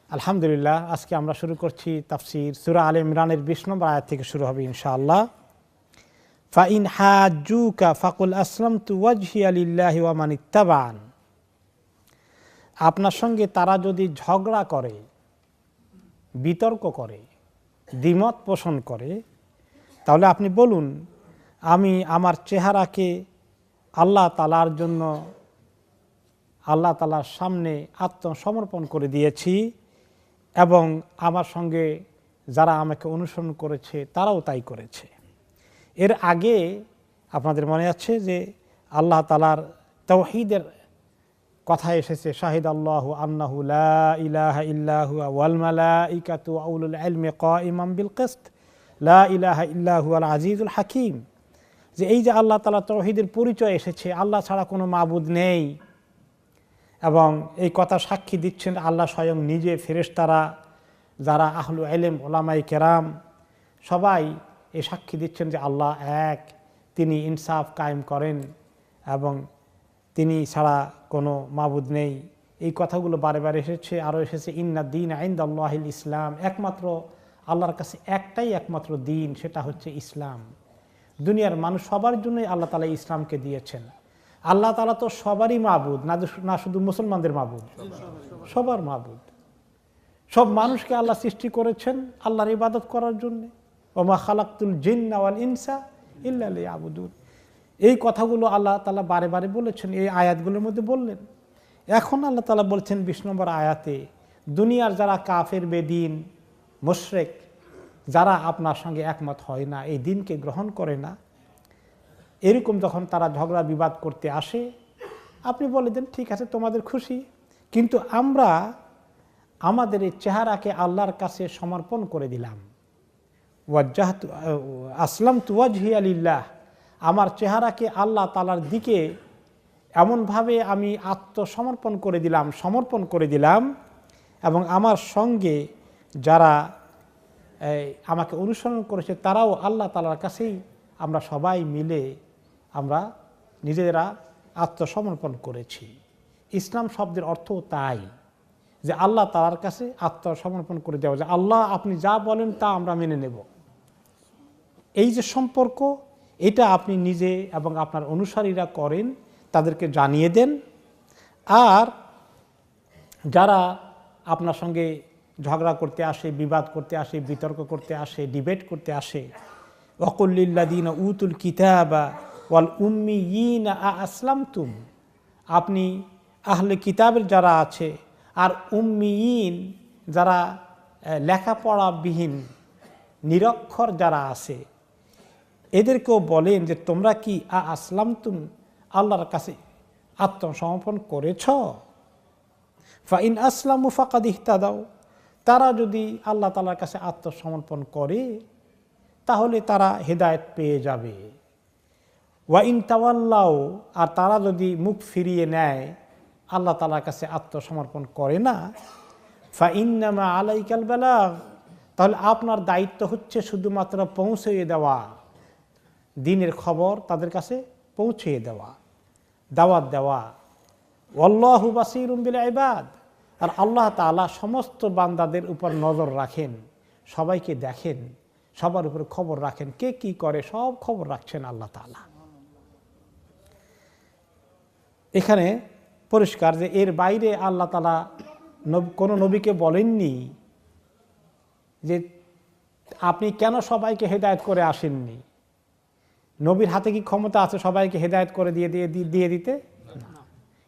আলহামদুলিল্লাহ, আজকে আমরা শুরু করছি তাফসীর সূরা আলে ইমরানের ২০ নম্বর আয়াত থেকে শুরু হবে ইনশাআল্লাহ। ফাইন হাজ্জুকা ফাকুল আসলামতু ওয়াজহিয়া লিল্লাহি ওয়া মান ইত্তাবা'আন। আপনার সঙ্গে তারা যদি ঝগড়া করে, বিতর্ক করে, দ্বিমত পোষণ করে, তাহলে আপনি বলুন, আমি আমার চেহারাকে আল্লাহ তাআলার জন্য, আল্লাহ তাআলার সামনে আত্মসমর্পণ করে দিয়েছি এবং আমার সঙ্গে যারা আমাকে অনুসরণ করেছে তারাও তাই করেছে। এর আগে আপনাদের মনে আছে যে আল্লাহ তাআলার তাওহীদের কথা এসেছে, শাহিদ আল্লাহু আন্নাহু লা ইলাহা ইল্লা হুয়া ওয়াল মালাইকাতু ওয়া উলুল ইলমি কাইমান বিল কিসত লা ইলাহা ইল্লা হুয়াল আজিজুল হাকীম। যে এই যে আল্লাহ তাআলা তাওহীদের পরিচয় এসেছে, আল্লাহ ছাড়া কোনো মাবুদ নেই, এবং এই কথা সাক্ষী দিচ্ছেন আল্লাহ স্বয়ং নিজে, ফেরেশতারা, যারা আহলু ইলম, উলামায়ে কেরাম সবাই এই সাক্ষী দিচ্ছেন যে আল্লাহ এক, তিনি ইনসাফ কায়েম করেন এবং তিনি ছাড়া কোনো মাবুদ নেই। এই কথাগুলো বারে বারে এসেছে। আরও এসেছে ইন্না দ্বীন ইনদাল্লাহিল ইসলাম, একমাত্র আল্লাহর কাছে একটাই একমাত্র দিন, সেটা হচ্ছে ইসলাম। দুনিয়ার মানুষ সবার জন্যই আল্লাহ তাআলা ইসলামকে দিয়েছেন। আল্লাহ তাআলা তো সবারই মাবুদ, না শুধু মুসলমানদের মাবুদ, সবার মাবুদ। সব মানুষকে আল্লাহ সৃষ্টি করেছেন আল্লাহর ইবাদত করার জন্য। ওমা খালাকতুল জিন্না ওয়াল ইনসা ইল্লা লিয়াবুদুন। এই কথাগুলো আল্লাহ তাআলা বারে বারে বলেছেন, এই আয়াতগুলোর মধ্যে বললেন। এখন আল্লাহ তাআলা বলছেন ২০ নম্বর আয়াতে, দুনিয়ার যারা কাফের, বেদিন, মুশরিক, যারা আপনার সঙ্গে একমত হয় না, এই দিনকে গ্রহণ করে না, এরকম যখন তারা ঝগড়া বিবাদ করতে আসে, আপনি বলে দেন ঠিক আছে তোমাদের খুশি, কিন্তু আমরা আমাদের এই চেহারাকে আল্লাহর কাছে সমর্পণ করে দিলাম। ওয়াজ্জাহতু আসলামতু ওয়াজহিয়া লিল্লাহ, আমার চেহারাকে আল্লাহ তাআলার দিকে এমনভাবে আমি আত্মসমর্পণ করে দিলাম এবং আমার সঙ্গে যারা আমাকে অনুসরণ করেছে তারাও আল্লাহ তাআলার কাছেই আমরা সবাই মিলে আমরা নিজেরা আত্মসমর্পণ করেছি। ইসলাম শব্দের অর্থ তাই যে আল্লাহ তাআলার কাছে আত্মসমর্পণ করে দেওয়া, যে আল্লাহ আপনি যা বলেন তা আমরা মেনে নেব। এই যে সম্পর্ক, এটা আপনি নিজে এবং আপনার অনুসারীরা করেন, তাদেরকে জানিয়ে দেন। আর যারা আপনার সঙ্গে ঝগড়া করতে আসে, বিবাদ করতে আসে, বিতর্ক করতে আসে, ডিবেট করতে আসে, ওয়াকুল লিল্লাযীনা উতুল কিতাবা ওয়াল উম্মিয়িনা আসলামতুম, আপনি আহলে কিতাবের যারা আছে আর উম্মিয়িন যারা লেখাপড়াবিহীন, নিরক্ষর যারা আছে, এদেরকেও বলেন যে তোমরা কি আসলামতুম, আল্লাহর কাছে আত্মসমর্পণ করেছ। ফাইন আসলামু ফাকাদ ইহতাদাও, তারা যদি আল্লাহ তাআলার কাছে আত্মসমর্পণ করে তাহলে তারা হেদায়েত পেয়ে যাবে। ওয়া ইন তাওয়াল্লাও, আর তারা যদি মুখ ফিরিয়ে নেয়, আল্লাহ তাআলার কাছে আত্মসমর্পণ করে না, ফা ইন্নামা আলাইকাল বালাগ, তাহলে আপনার দায়িত্ব হচ্ছে শুধুমাত্র পৌঁছিয়ে দেওয়া, দিনের খবর তাদের কাছে পৌঁছিয়ে দেওয়া, দাওয়াত দেওয়া। ওয়াল্লাহু বাসীরুম বিল ইবাদ, আর আল্লাহ তাআলা সমস্ত বান্দাদের উপর নজর রাখেন, সবাইকে দেখেন, সবার উপর খবর রাখেন, কে কি করে সব খবর রাখছেন আল্লাহ তাআলা। এখানে পরিষ্কার যে এর বাইরে আল্লাহ তাআলা কোনো নবীকে বলেননি যে আপনি কেন সবাইকে হেদায়েত করে আসেননি। নবীর হাতে কি ক্ষমতা আছে সবাইকে হেদায়েত করে দিয়ে দিতে?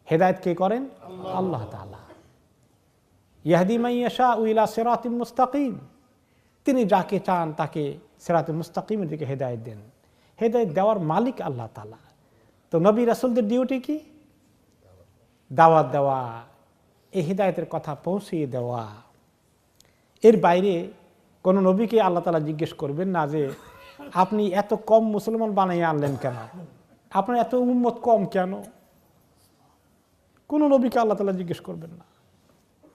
হেদায়েত কে করেন? আল্লাহ তাআলা। ইয়াহদি মান ইয়াশাউ ইলা সিরাতিম মুস্তাকিম, তিনি যাকে চান তাকে সিরাতুল মুস্তাকিমের দিকে হেদায়েত দেন। হেদায়েত দেওয়ার মালিক আল্লাহ তাআলা। তো নবী রাসূলদের ডিউটি কি? দাওয়াত দেওয়া, এই হেদায়েতের কথা পৌঁছিয়ে দেওয়া। এর বাইরে কোনো নবীকে আল্লাহ তাআলা জিজ্ঞেস করবেন না যে আপনি এত কম মুসলমান বানিয়ে আনলেন কেন, আপনার এত উম্মত কম কেন। কোনো নবীকে আল্লাহ তাআলা জিজ্ঞেস করবেন না।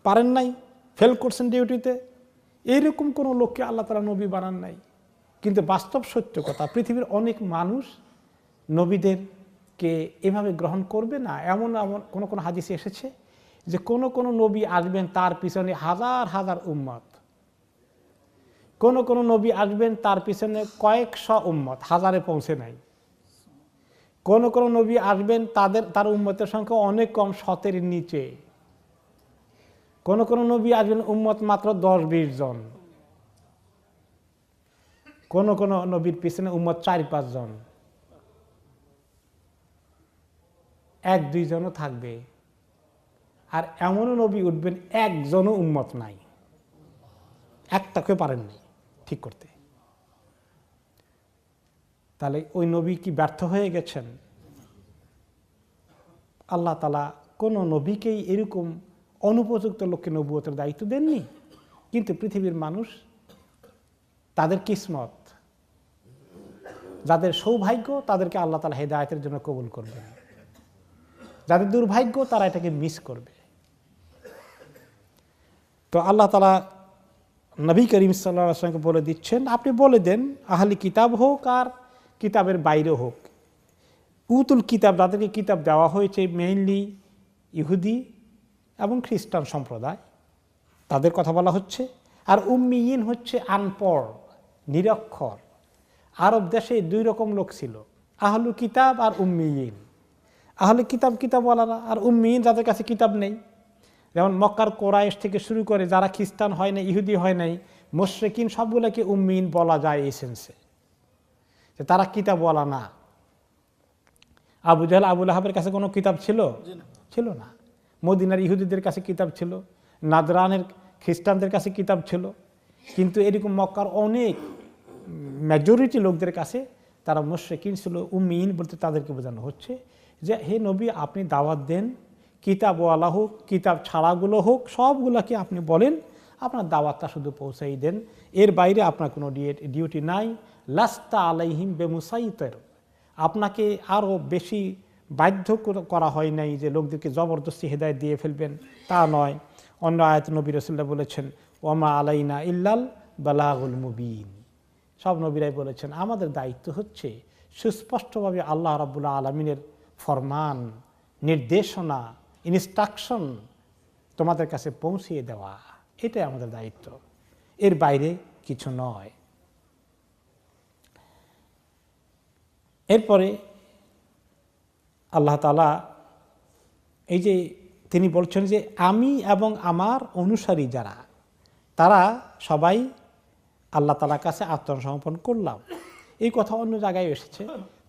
পারেন নাই, ফেল করছেন ডিউটিতে, এইরকম কোনো লোককে আল্লাহ তাআলা নবী বানান নাই। কিন্তু বাস্তব সত্য কথা, পৃথিবীর অনেক মানুষ নবীদেরকে এভাবে গ্রহণ করবে না, এমন কোনো হাদিসে এসেছে যে কোন কোন নবী আসবেন তার পিছনে হাজার হাজার উম্মত, কোন কোন নবী আসবেন তার পিছনে কয়েকশো উম্মত, হাজারে পৌঁছে নাই। কোন কোন নবী আসবেন তার উম্মতের সংখ্যা অনেক কম, 100-এর নিচে। কোন কোন নবী আসবেন উম্মত মাত্র 10-20 জন। কোন কোন নবীর পিছনে উম্মত 4-5 জন, 1-2 জনও থাকবে। আর এমনও নবী উঠবেন একজনও উম্মত নাই, একটাকে পারেননি ঠিক করতে। তাহলে ওই নবী কি ব্যর্থ হয়ে গেছেন? আল্লাহ তাআলা কোন নবীকেই এরকম অনুপযুক্ত লোককে নবুয়তের দায়িত্ব দেননি। কিন্তু পৃথিবীর মানুষ, তাদের কিসমত, যাদের সৌভাগ্য তাদেরকে আল্লাহ তাআলা হেদায়েতের জন্য কবুল করবেন, যাদের দুর্ভাগ্য তারা এটাকে মিস করবে। তো আল্লাহ তাআলা নবী করিম সাল্লাল্লাহু আলাইহি ওয়াসাল্লামকে বলে দিচ্ছেন, আপনি বলে দেন আহলি কিতাব হোক আর কিতাবের বাইরে হোক, উতুল কিতাব, যাদেরকে কিতাব দেওয়া হয়েছে, মেইনলি ইহুদি এবং খ্রিস্টান সম্প্রদায়, তাদের কথা বলা হচ্ছে। আর উম্মিয়িন হচ্ছে আনপড়, নিরক্ষর। আরব দেশে 2 রকম লোক ছিল, আহলু কিতাব আর উম্মিয়িন। আহলে কিতাব কিতাবওয়ালারা, আর উম্মিয়িন যাদের কাছে কিতাব নেই। যেমন মক্কার কোরাইশ থেকে শুরু করে যারা খ্রিস্টান হয় নাই, ইহুদি হয় নাই, মুশরিকিন, সবগুলোকে উম্মিয়িন বলা যায় এই সেন্সে, যে তারা কিতাবওয়ালা না। আবু জাহেল, আবু লাহাবের কাছে কোনো কিতাব ছিল? ছিল না। মদিনার ইহুদিদের কাছে কিতাব ছিল, নাজরানের খ্রিস্টানদের কাছে কিতাব ছিল। কিন্তু এরকম মক্কার অনেক মেজরিটি লোকদের কাছে তারা মুশরিকিন ছিল। উম্মিয়িন বলতে তাদেরকে বোঝানো হচ্ছে যে হে নবী, আপনি দাওয়াত দেন, কিতাবওয়ালা হোক কিতাব ছাড়াগুলো হোক, সবগুলোকে আপনি বলেন, আপনার দাওয়াতটা শুধু পৌঁছাই দেন, এর বাইরে আপনার কোনো ডিউটি নাই। লাস্তা আলাইহিম বেমুসাইতির, আপনাকে আরও বেশি বাধ্য করা হয় নাই যে লোকদেরকে জবরদস্তি হেদায়েত দিয়ে ফেলবেন, তা নয়। অন্য আয়াত নবী রাসূলুল্লাহ বলেছেন, ওয়ামা আলাইনা ইল্লাল বালাগুল মুবিন। সব নবীরাই বলেছেন আমাদের দায়িত্ব হচ্ছে সুস্পষ্টভাবে আল্লাহ রাব্বুল আলামিনের ফরমান, নির্দেশনা, ইনস্ট্রাকশন তোমাদের কাছে পৌঁছিয়ে দেওয়া, এটাই আমাদের দায়িত্ব, এর বাইরে কিছু নয়। এরপরে আল্লাহ তাআলা এই যে তিনি বলছেন যে আমি এবং আমার অনুসারী যারা, তারা সবাই আল্লাহ তাআলার কাছে আত্মসমর্পণ করলাম। এই কথা অন্য জায়গায় এসেছে,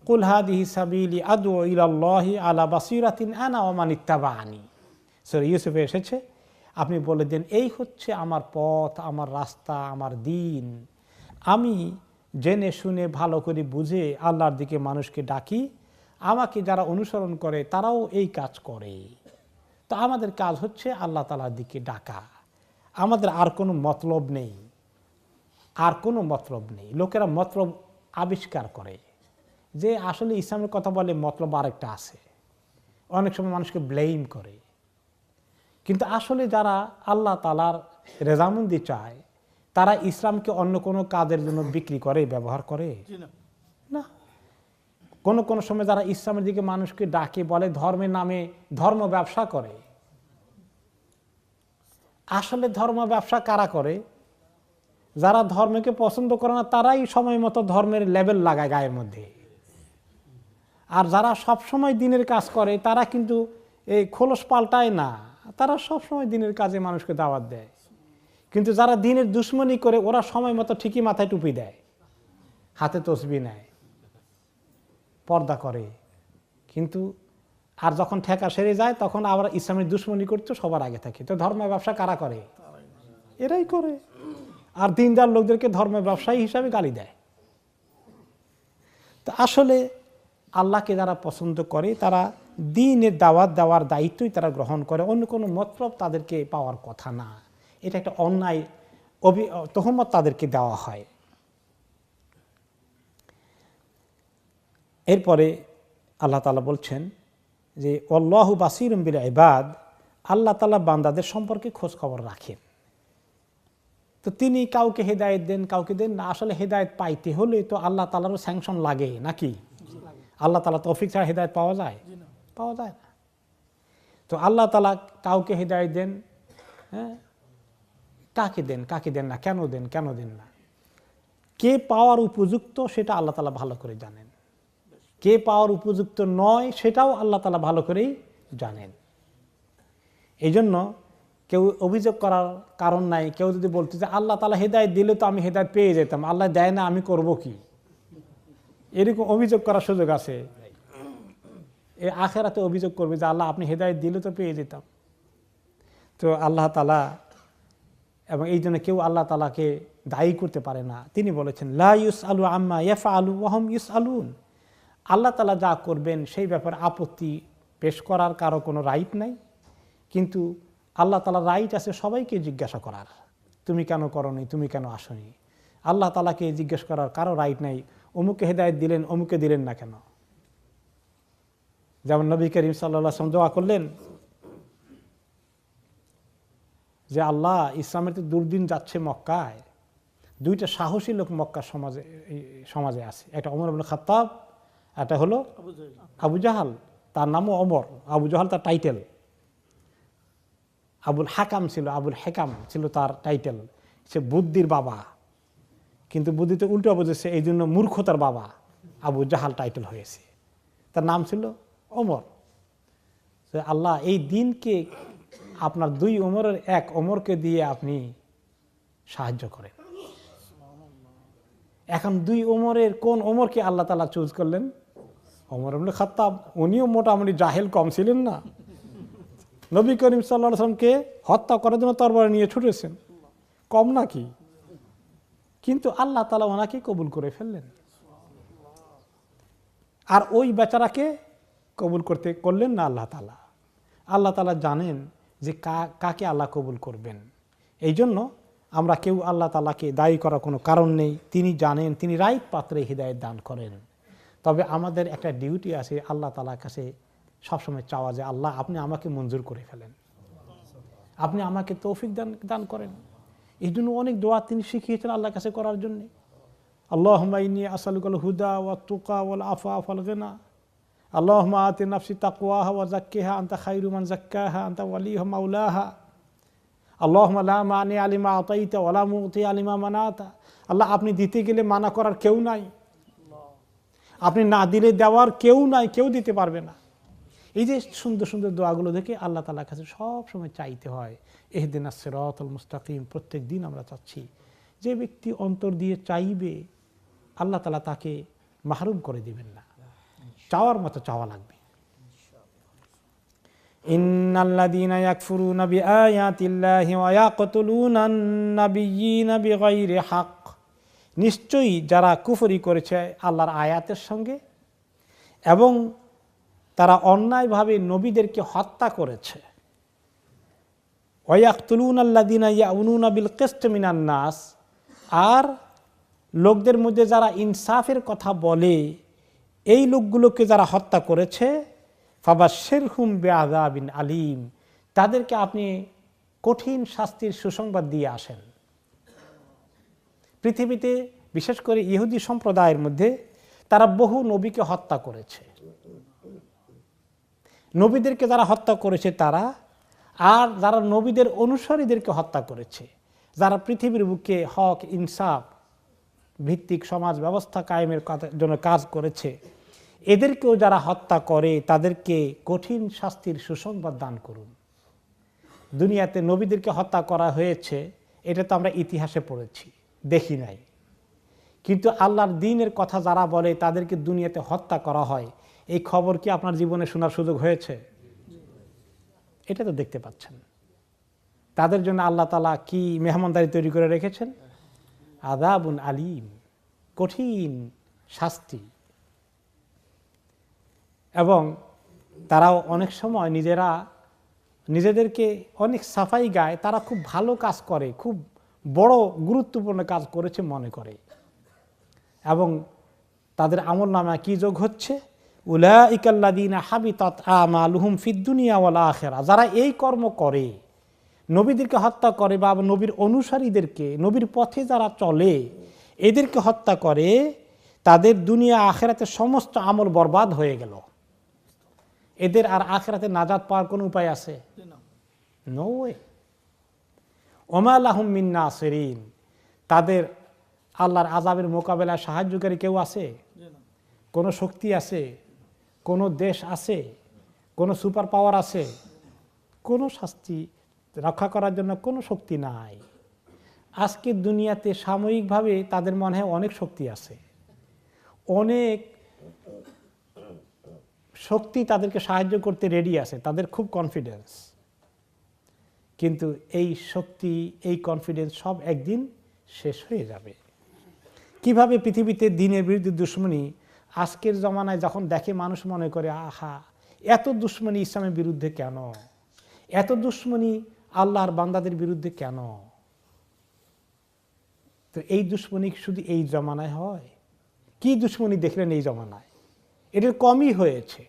কুল হাদিহি সাবিলি আদউ ইলাল্লাহি আলা বাসিরাতিন আনা ওয়া মান ইত্তাবাআনি, সূরা ইউসুফে এসেছে। আপনি বলে দেন এই হচ্ছে আমার পথ, আমার রাস্তা, আমার দ্বীন। আমি জেনে শুনে ভালো করে বুঝে আল্লাহর দিকে মানুষকে ডাকি, আমাকে যারা অনুসরণ করে তারাও এই কাজ করে। তো আমাদের কাজ হচ্ছে আল্লাহ তাআলার দিকে ডাকা, আমাদের আর কোনো মতলব নেই, আর কোনো মতলব নেই। লোকেরা মতলব আবিষ্কার করে যে আসলে ইসলামের কথা বলে মতলব আরেকটা আছে, অনেক সময় মানুষকে ব্লেম করে। কিন্তু আসলে যারা আল্লাহ তাআলার রেজামন্দি চায়, তারা ইসলামকে অন্য কোনো কাজের জন্য বিক্রি করে, ব্যবহার করে না। কোন কোন সময় যারা ইসলামের দিকে মানুষকে ডাকে, বলে ধর্মের নামে ধর্ম ব্যবসা করে। আসলে ধর্ম ব্যবসা কারা করে? যারা ধর্মকে পছন্দ করে না তারাই সময় মতো ধর্মের লেবেল লাগায় গায়ের মধ্যে। আর যারা সব সময় দিনের কাজ করে তারা কিন্তু এই খোলস পাল্টায় না, তারা সব সময় দিনের কাজে মানুষকে দাওয়াত দেয়। কিন্তু যারা দিনের দুশ্মনী করে ওরা সময় মতো ঠিকই মাথায় টুপি দেয়, হাতে তসবিহ নেয়, পর্দা করে, কিন্তু আর যখন ঠেকা সেরে যায় তখন আবার ইসলামের দুশ্মনী করতে সবার আগে থাকে। তো ধর্ম ব্যবসা কারা করে? এরাই করে। আর দিনদার লোকদেরকে ধর্ম ব্যবসায়ী হিসাবে গালি দেয়। তো আসলে আল্লাহকে যারা পছন্দ করে তারা দ্বীনের দাওয়াত দেওয়ার দায়িত্বই তারা গ্রহণ করে, অন্য কোনো মতলব তাদেরকে পাওয়ার কথা না। এটা একটা অন্যায় তহমত তাদেরকে দেওয়া হয়। এরপরে আল্লাহ তাআলা বলছেন যে আল্লাহু বাসীরুম বিল ইবাদ, আল্লাহ তাআলা বান্দাদের সম্পর্কে খোঁজ খবর রাখেন। তো তিনি কাউকে হেদায়েত দেন, কাউকে দেন না। আসলে হেদায়েত পাইতে হলে তো আল্লাহ তাআলারও স্যাংশন লাগে নাকি? আল্লাহ তাআলা তৌফিক ছাড়া হেদায়েত পাওয়া যায়? পাওয়া যায় না। তো আল্লাহ তাআলা কাউকে হিদায়াত দেন, হ্যাঁ, কাকে দেন না, কেন দেন না, কে পাওয়ার উপযুক্ত সেটা আল্লাহ তাআলা ভালো করে জানেন, কে পাওয়ার উপযুক্ত নয় সেটাও আল্লাহ তাআলা ভালো করেই জানেন। এই জন্য কেউ অভিযোগ করার কারণ নাই। কেউ যদি বলতে যে আল্লাহ তাআলা হেদায়েত দিলে তো আমি হেদায়েত পেয়ে যেতাম, আল্লাহ দেয় না, আমি করব কি, এরকম অভিযোগ করার সুযোগ আছে। এই আখিরাতে অভিযোগ করবে যে আল্লাহ আপনি হেদায়েত দিলে তো পেয়ে যেতাম। তো আল্লাহ তাআলা, এবং এই জন্য কেউ আল্লাহ তাআলাকে দায়ী করতে পারে না। তিনি বলেছেন লা ইউসআলু আম্মা ইয়াফআলু ওয়া হুম ইউসআলুন, আল্লাহ তাআলা যা করবেন সেই ব্যাপারে আপত্তি পেশ করার কারো কোনো রাইট নাই, কিন্তু আল্লাহ তাআলার রাইট আছে সবাইকে জিজ্ঞাসা করার, তুমি কেন করনি, তুমি কেন আসনি। আল্লাহ তাআলাকে জিজ্ঞেস করার কারো রাইট নাই অমুকে হেদায়েত দিলেন, অমুকে দিলেন না কেন। যেমন নবী করিম সাল্লাল্লাহু আলাইহি ওয়াসাল্লাম দোয়া করলেন যে আল্লাহ, ইসলামের তো দুর্দিন যাচ্ছে মক্কায়, দুইটা সাহসী লোক মক্কা সমাজে আছে, একটা ওমর ইবনে খাত্তাব, একটা হলো আবু জাহাল, তার নামও ওমর, আবু জাহাল তার টাইটেল, আবুল হেকাম ছিল তার টাইটেল, সে বুদ্ধির বাবা, কিন্তু বুদ্ধিতে উল্টো বুঝেছে, এই জন্য মূর্খতার বাবা আবু জাহাল টাইটেল হয়েছে, তার নাম ছিল ওমর। আল্লাহ এই দিনকে আপনার দুই ওমরের এক ওমরকে দিয়ে আপনি সাহায্য করেন। এখন দুই ওমরের কোন ওমরকে আল্লাহ তাআলা চুজ করলেন? ওমর ইবনে খাত্তাব। উনিও মোটামুটি জাহেল কম ছিলেন না, নবী করিম সাল্লাল্লাহু আলাইহি ওয়াসাল্লামকে হত্যা করার জন্য তরবারি নিয়ে ছুটেছেন, কম নাকি? কিন্তু আল্লাহ তাআলা ওনাকে কবুল করে ফেললেন। আর ওই বেচারাকে কবুল করলেন না আল্লাহ তাআলা। আল্লাহ তাআলা জানেন যে কাকে আল্লাহ কবুল করবেন। এই জন্য আমরা কেউ আল্লাহ তাআলাকে দায়ী করার কোনো কারণ নেই। তিনি জানেন, তিনি রাইট পাত্রে হিদায়াত দান করেন। তবে আমাদের একটা ডিউটি আছে আল্লাহ তাআলার কাছে সবসময় চাওয়া, যে আল্লাহ আপনি আমাকে মঞ্জুর করে ফেলেন, আপনি আমাকে তৌফিক দান করেন। এই জন্য অনেক দোয়া তিনি শিখিয়েছেন আল্লাহর কাছে করার জন্য। আল্লাহুম্মা ইন্নী আসআলুকাল হুদা ওয়াত তুকা ওয়াল আফাফ ওয়াল গিনা, আল্লাহুম্মা আতি নাফসি তাকওয়াহা ওয়া যাক্কিহা আনতা খায়রু মান যাক্কাহা আনতা ওয়ালিয়ুহা মাওলাহা, আল্লাহুম্মা লা মানিআ লিমা আতাইতা ওয়া লা মুতিআ লিমা মানাতা। আল্লাহ আপনি দিতে গেলে মানা করার কেউ নাই, আপনি না দিলে দেওয়ার কেউ নাই, কেউ দিতে পারবে না। এই যে সুন্দর সুন্দর দোয়াগুলো দেখে আল্লাহ তাআলার কাছে সব সময় চাইতে হয়। ইহদিনাস সিরাতাল মুস্তাকিম, প্রত্যেক দিন আমরা চাচ্ছি। যে ব্যক্তি অন্তর দিয়ে চাইবে আল্লাহ তাআলা তাকে মাহরুম করে দিবেন না, চাওয়ার মতো চাওয়া লাগবে। ইন্নাল্লাযীনা ইয়াকফুরুনা বিআয়াতিল্লাহি ওয়া ইয়াকতুলুনান নাবিয়্যিনা বিগাইরি হক, নিশ্চয়ই যারা কুফরি করেছে আল্লাহর আয়াতের সঙ্গে এবং তারা অন্যায়ভাবে নবীদেরকে হত্যা করেছে। ওয়া ইয়াকতুলুনাল্লাযীনা ইয়াউনুনা বিল কিসত মিনান নাস, আর লোকদের মধ্যে যারা ইনসাফের কথা বলে এই লোকগুলোকে যারা হত্যা করেছে, ফাবাশশিরহুম বিআযাবিন আলীম, তাদেরকে আপনি কঠিন শাস্তির সুসংবাদ দিয়ে আসেন। পৃথিবীতে বিশেষ করে ইহুদি সম্প্রদায়ের মধ্যে তারা বহু নবীকে হত্যা করেছে, নবীদেরকে যারা হত্যা করেছে তারা, আর যারা নবীদের অনুসারীদেরকে হত্যা করেছে, যারা পৃথিবীর বুকে হক ইনসাফ ভিত্তিক সমাজ ব্যবস্থা কায়েমের জন্য কাজ করেছে, এদেরকেও যারা হত্যা করে তাদেরকে কঠিন শাস্তির সুসংবাদ দান করুন। দুনিয়াতে নবীদেরকে হত্যা করা হয়েছে, এটা তো আমরা ইতিহাসে পড়েছি, দেখি নাই। কিন্তু আল্লাহর দ্বীনের কথা যারা বলে তাদেরকে দুনিয়াতে হত্যা করা হয়, এই খবর কি আপনার জীবনে শোনার সুযোগ হয়েছে? এটা তো দেখতে পাচ্ছেন। তাদের জন্য আল্লাহ তাআলা কি মেহমানদারি তৈরি করে রেখেছেন? আযাবুন আলীম, কঠিন শাস্তি। এবং তারাও অনেক সময় নিজেদেরকে অনেক সাফাই গায়, তারা খুব ভালো কাজ করে, খুব বড় গুরুত্বপূর্ণ কাজ করেছে মনে করে, এবং তাদের আমলনামায় কি যোগ হচ্ছে? উলাইকাল্লাযীনা হাবিতাত আমালুহুম ফিদ দুনিয়া ওয়াল আখিরা, যারা এই কর্ম করে, নবীদেরকে হত্যা করে বা নবীর অনুসারীদেরকে, নবীর পথে যারা চলে এদেরকে হত্যা করে, তাদের দুনিয়া আখিরাতে সমস্ত আমল বরবাদ হয়ে গেল। এদের আর আখিরাতে নাজাত পাওয়ার কোনো উপায় আছে? No way. ওমা লাহুম মিন নাসিরিন, তাদের আল্লাহর আযাবের মোকাবেলায় সাহায্যকারী কেউ আছে? কোনো শক্তি আছে? কোনো দেশ আছে? কোনো সুপার পাওয়ার আছে? কোনো শাস্তি রক্ষা করার জন্য কোনো শক্তি নাই। আজকে দুনিয়াতে সাময়িকভাবে তাদের মনে হয় অনেক শক্তি আছে, অনেক শক্তি তাদেরকে সাহায্য করতে রেডি আছে, তাদের খুব কনফিডেন্স। কিন্তু এই শক্তি, এই কনফিডেন্স সব একদিন শেষ হয়ে যাবে। কিভাবে পৃথিবীতে দিনের বিরুদ্ধে দুশ্মনী, আজকের জমানায় যখন দেখে মানুষ মনে করে আহা এত দুশ্মনী ইসলামের বিরুদ্ধে কেন, এত দুশ্মনী আল্লাহর বান্দাদের বিরুদ্ধে কেন? তো এই দুশ্মনী শুধু এই জমানায় হয়? কি দুশ্মনী দেখলেন এই জমানায়? এটার কমই হয়েছে।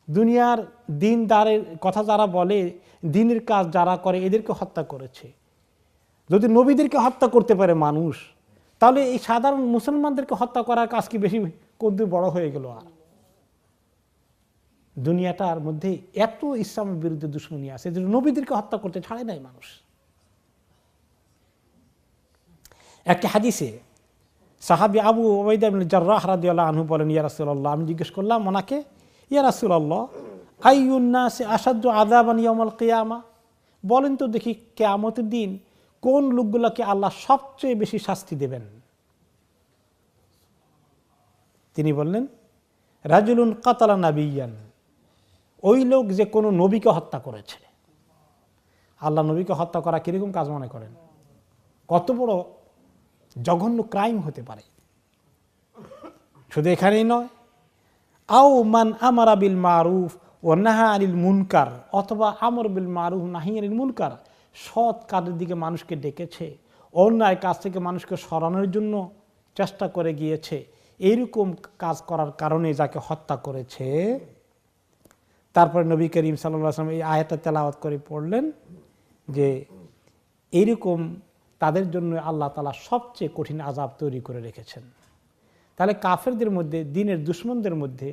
দুনিয়ার দিনদারের কথা যারা বলে, দিনের কাজ যারা করে, এদেরকে হত্যা করেছে। যদি নবীদেরকে হত্যা করতে পারে মানুষ, তাহলে এই সাধারণ মুসলমানদেরকে হত্যা করার কাজ কি বেশি কদ্দূর বড় হয়ে গেল? আর দুনিয়াটার মধ্যে এত ইসলামের বিরুদ্ধে দুশ্মনী আছে যে নবীদেরকে হত্যা করতে ছাড়ে নাই মানুষ। একটি হাদিসে সাহাবী আবু উবাইদা ইবনে জাররাহ রাদিয়াল্লাহু আনহু বলেন, ইয়া রাসূলুল্লাহ, আমি জিজ্ঞেস করলাম ওনাকে, ইয়া রাসূলুল্লাহ, আইয়ুন নাসি আশাদ্দু আযাবান ইয়াউমাল কিয়ামা, বলেন তো দেখি কিয়ামতের দিন কোন লোকগুলোকে আল্লাহ সবচেয়ে বেশি শাস্তি দেবেন? তিনি বললেন, রাজুলুন কাতালা নাবিয়ান, ওই লোক যে কোনো নবীকে হত্যা করেছে। আল্লাহ নবীকে হত্যা করা কিরকম কাজ মনে করেন? কত বড় জঘন্য ক্রাইম হতে পারে। শুধু এখানেই নয়, আও মান আমারা বিল মারুফ ও নাহা আনিল মুনকার, অথবা আমর বিল মারুফ নাহি আনিল মুনকার, সৎ কাজের দিকে মানুষকে ডেকেছে, অন্যায় কাজ থেকে মানুষকে সরানোর জন্য চেষ্টা করে গিয়েছে, এইরকম কাজ করার কারণে যাকে হত্যা করেছে। তারপরে নবী করিম সাল্লাল্লাহু আলাইহি ওয়াসাল্লাম এই আয়াতটা তেলাওয়াত করে পড়লেন যে এইরকম তাদের জন্য আল্লাহ তাআলা সবচেয়ে কঠিন আযাব তৈরি করে রেখেছেন। তাহলে কাফেরদের মধ্যে, দিনের দুশমনদের মধ্যে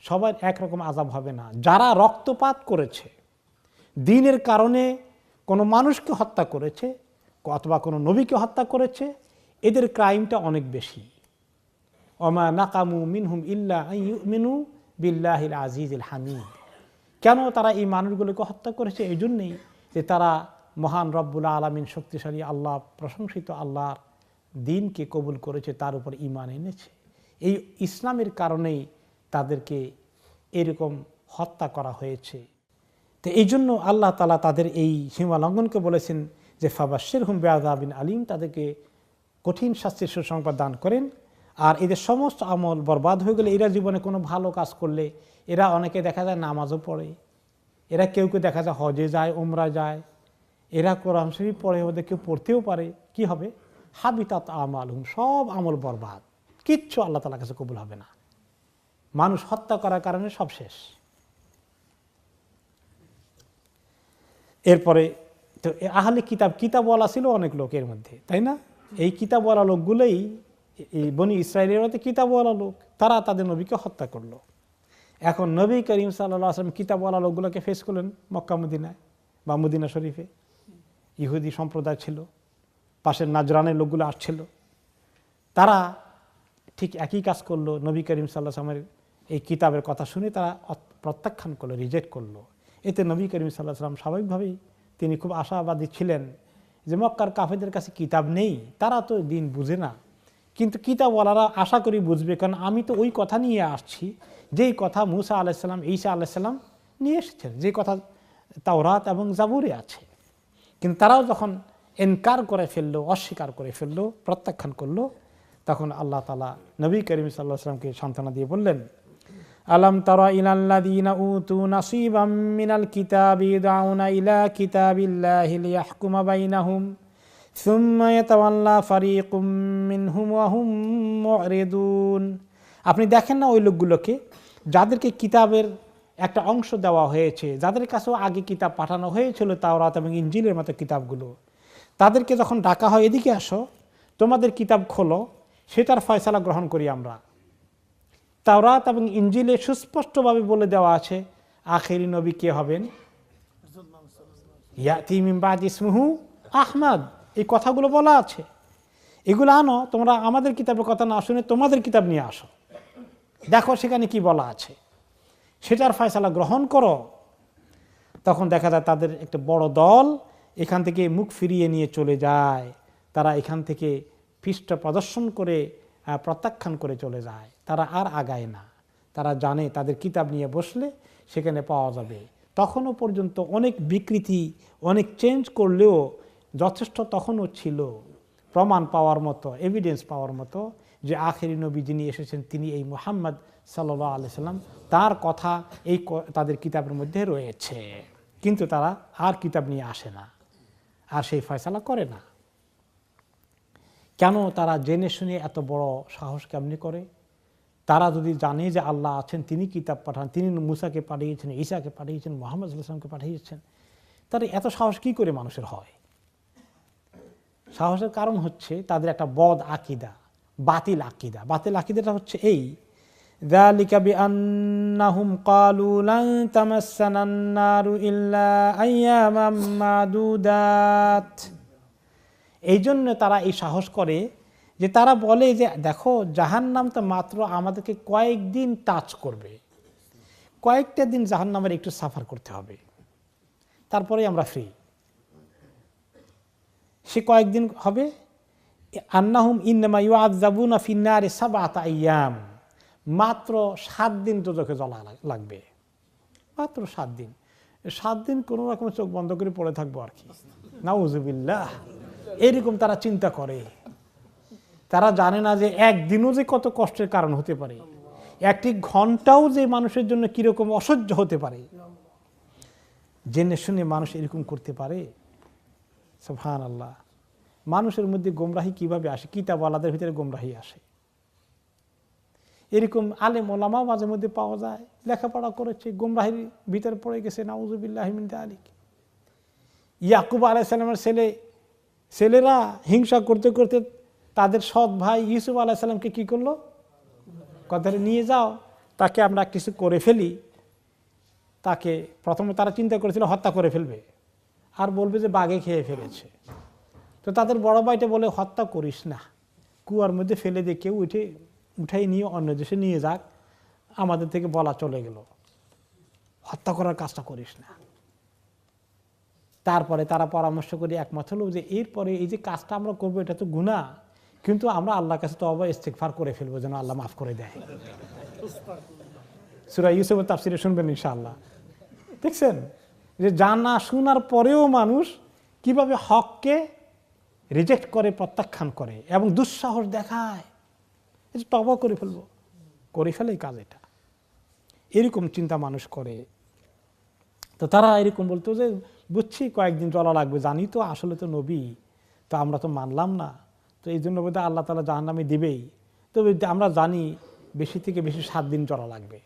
সবার একরকম আযাব হবে না। যারা রক্তপাত করেছে, দিনের কারণে কোনো মানুষকে হত্যা করেছে অথবা কোনো নবীকে হত্যা করেছে, এদের ক্রাইমটা অনেক বেশি। ওমা নাকামু মিনহুম ইল্লা আন ইউমিনু বিল্লাহিল আজিজিল হামিদ। কেন তারা এই মানুষগুলোকে হত্যা করেছে? এই জন্যেই যে তারা মহান রব্বুল আলামিন, শক্তিশালী আল্লাহ, প্রশংসিত আল্লাহর দিনকে কবুল করেছে, তার উপর ঈমান এনেছে। এই ইসলামের কারণেই তাদেরকে এরকম হত্যা করা হয়েছে। তো এই জন্য আল্লাহ তাআলা তাদের এই সীমা লঙ্ঘনকে বলেছেন যে ফাবাশশিরহুম বিআযাবিন আলিম, তাদেরকে কঠিন শাস্তির সুসংবাদ দান করেন। আর এদের সমস্ত আমল বরবাদ হয়ে গেলে, এরা জীবনে কোনো ভালো কাজ করলে, এরা অনেকে দেখা যায় নামাজও পড়ে, এরা কেউ কেউ দেখা যায় হজে যায়, উমরা যায়, এরা কোরআন শরীফ পড়ে, ওদের কেউ পড়তেও পারে, কি হবে? হাবিতাত আমালহুম, সব আমল বরবাদ, কিচ্ছু আল্লাহ তাআলার কাছে কবুল হবে না। মানুষ হত্যা করার কারণে সব শেষ। এরপরে তো আহলে কিতাবওয়ালা ছিল অনেক লোকের মধ্যে, তাই না? এই কিতাবওয়ালা লোকগুলোই, এই বনি ইসরায়েলের মধ্যে কিতাবওয়ালা লোক, তারা তাদের নবীকে হত্যা করলো। এখন নবী করিম সাল্লাল্লাহু আলাইহি ওয়াসাল্লাম কিতাবওয়ালা লোকগুলোকে ফেস করলেন মক্কা মদিনায় বা মদিনা শরীফে। ইহুদি সম্প্রদায় ছিল, পাশের নাজরানের লোকগুলো আসছিল, তারা ঠিক একই কাজ করলো। নবী করিম সাল্লাল্লাহু আলাইহি ওয়াসাল্লামের এই কিতাবের কথা শুনে তারা প্রত্যাখ্যান করলো, রিজেক্ট করলো। এতে নবী করিম সাল্লাল্লাহু আলাইহি ওয়াসাল্লাম স্বাভাবিকভাবেই তিনি খুব আশাবাদী ছিলেন যে মক্কার কাফেরদের কাছে কিতাব নেই, তারা তো দিন বুঝে না, কিন্তু কিতাবওয়ালারা আশা করি বুঝবে, কারণ আমি তো ওই কথা নিয়ে আসছি যেই কথা মুসা আলাইহিস সালাম, ঈসা আলাইহিস সালাম নিয়ে এসেছেন, যে কথা তাওরাত এবং জাবুরে আছে। কিন্তু তারাও যখন ইনকার করে ফেললো, অস্বীকার করে ফেললো, প্রত্যাখ্যান করলো, তখন আল্লাহ তাআলা নবী করিম সাল্লাল্লাহু আলাইহি ওয়াসাল্লামকে সান্ত্বনা দিয়ে বললেন, আলাম তারা ইলাল্লাযীনা উতু নাসীবাম মিনাল কিতাবি ইয়াদউনা ইলা কিতাবিল্লাহি লিয়াহকুমা বাইনাহুম সুম্মা ইয়াতাওয়াল্লা ফারীকুম মিনহুম ওয়া হুম মু'রিদুন। আপনি দেখেন না ওই লোকগুলোকে যাদেরকে কিতাবের একটা অংশ দেওয়া হয়েছে, যাদের কাছেও আগে কিতাব পাঠানো হয়েছিল, তাওরাত এবং ইনজিলের মতো কিতাবগুলো, তাদেরকে যখন ডাকা হয় এদিকে আসো, তোমাদের কিতাব খোলো, সেটার ফয়সালা গ্রহণ করি আমরা। তাওরাত এবং ইনজিলে সুস্পষ্টভাবে বলে দেওয়া আছে আখেরি নবী কে হবেন, ইয়াতি মিন বাদি ইসমুহু আহমদ, এই কথাগুলো বলা আছে। এগুলো আনো, তোমরা আমাদের কিতাবের কথা না শুনে তোমাদের কিতাব নিয়ে আসো, দেখো সেখানে কি বলা আছে, সেটার ফয়সালা গ্রহণ করো। তখন দেখা যায় তাদের একটা বড় দল এখান থেকে মুখ ফিরিয়ে নিয়ে চলে যায়, তারা এখান থেকে পৃষ্ঠ প্রদর্শন করে প্রত্যাখ্যান করে চলে যায়, তারা আর আগায় না। তারা জানে তাদের কিতাব নিয়ে বসলে সেখানে পাওয়া যাবে। তখনও পর্যন্ত অনেক বিকৃতি, অনেক চেঞ্জ করলেও যথেষ্ট তখনও ছিল প্রমাণ পাওয়ার মতো, এভিডেন্স পাওয়ার মতো যে আখেরি নবী যিনি এসেছেন তিনি এই মুহাম্মদ সাল্লাল্লাহু আলাইহি সাল্লাম, তার কথা এই তাদের কিতাবের মধ্যে রয়েছে। কিন্তু তারা আর কিতাব নিয়ে আসে না, আর সেই ফয়সালা করে না। কেন তারা জেনে শুনে এত বড় সাহস কেমনি করে? তারা যদি জানে যে আল্লাহ আছেন, তিনি কিতাব পাঠান, তিনি মুসাকে পাঠিয়েছেন, ঈসাকে পাঠিয়েছেন, মুহাম্মদ সাল্লাল্লাহু আলাইহি ওয়াসাল্লামকে পাঠিয়েছেন, তার এত সাহস কি করে মানুষের হয়? সাহসের কারণ হচ্ছে তাদের একটা বদ আকিদা, বাতিল আকিদা। বাতিল আকিদাটা হচ্ছে এই, যালিকা বিআন্নাহুম ক্বালু লান তামাসসানান নারু ইল্লা আইয়ামাম মাদুদাত। এই জন্য তারা এই সাহস করে যে তারা বলে যে দেখো জাহান্নাম তো মাত্র আমাদেরকে কয়েকদিন টাচ করবে, কয়েকটা দিন জাহান্নামের একটু সাফার করতে হবে, তারপরে আমরা ফ্রি। সে কয়েকদিন হবে। আন্নাহুম ইন্নামা ইউআযাবুনা ফিন-নারি সাবআতা আইয়াম, মাত্র 7 দিন দোজখে জ্বলা লাগবে, মাত্র 7 দিন। 7 দিন কোনো রকম চোখ বন্ধ করে পড়ে থাকবো আর কি, নাউযুবিল্লাহ। এরকম তারা চিন্তা করে। তারা জানে না যে একদিনও যে কত কষ্টের কারণ হতে পারে, একটি ঘন্টাও যে মানুষের জন্য কিরকম অসহ্য হতে পারে। জেনে শুনে মানুষ এরকম করতে পারে? সুবহানাল্লাহ। মানুষের মধ্যে গোমরাহি কিভাবে আসে? কিতাবওয়ালাদের ভিতরে গোমরাহি আসে। এরকম আলেম ওলামাও মাঝে মধ্যে পাওয়া যায়, লেখাপড়া করেছে, গোমরাহির ভিতরে পড়ে গেছে, নাউযুবিল্লাহি মিন যালিক। ইয়াকুব আলাইহিস সালামের ছেলেরা হিংসা করতে করতে তাদের সৎ ভাই ইউসুফ আলাইহিস সালামকে কি করলো? কথারে নিয়ে যাও, তাকে আমরা কিছু করে ফেলি। তাকে প্রথমে তারা চিন্তা করেছিল হত্যা করে ফেলবে, আর বলবে যে বাঘে খেয়ে ফেলেছে। তো তাদের বড় ভাইটা বলে হত্যা করিস না, কুয়ার মধ্যে ফেলে দিয়ে কেউ উঠাই নিয়ে অন্য দেশে নিয়ে যাক, আমাদের থেকে বলা চলে গেল, হত্যা করার কাজটা করিস না। তারপরে তারা পরামর্শ করে একমত হলো যে এরপরে এই যে কাজটা আমরা করবো এটা তো গুনাহ, কিন্তু আমরা আল্লাহর কাছে তওবা ইস্তিগফার করে ফেলবো যেন আল্লাহ মাফ করে দেয়। সূরা ইউসুফের তাফসীরে শুনবেন ইনশাআল্লাহ। দেখছেন যে জানা শোনার পরেও মানুষ কিভাবে হককে রিজেক্ট করে, প্রত্যাখ্যান করে এবং দুঃসাহস দেখায়, এটা তওবা করে ফেলবো, করে ফেলে কাজ। এটা এরকম চিন্তা মানুষ করে। তো তারা এরকম বলতো যে বুঝছি কয়েকদিন চলা লাগবে, জানি তো আসলে তো নবী, তো আমরা তো মানলাম না, তো এই জন্য বোধহয় আল্লাহ তাআলা জাহান্নামে দিবেই। তবে আমরা জানি বেশি থেকে বেশি 7 দিন চলা লাগবে,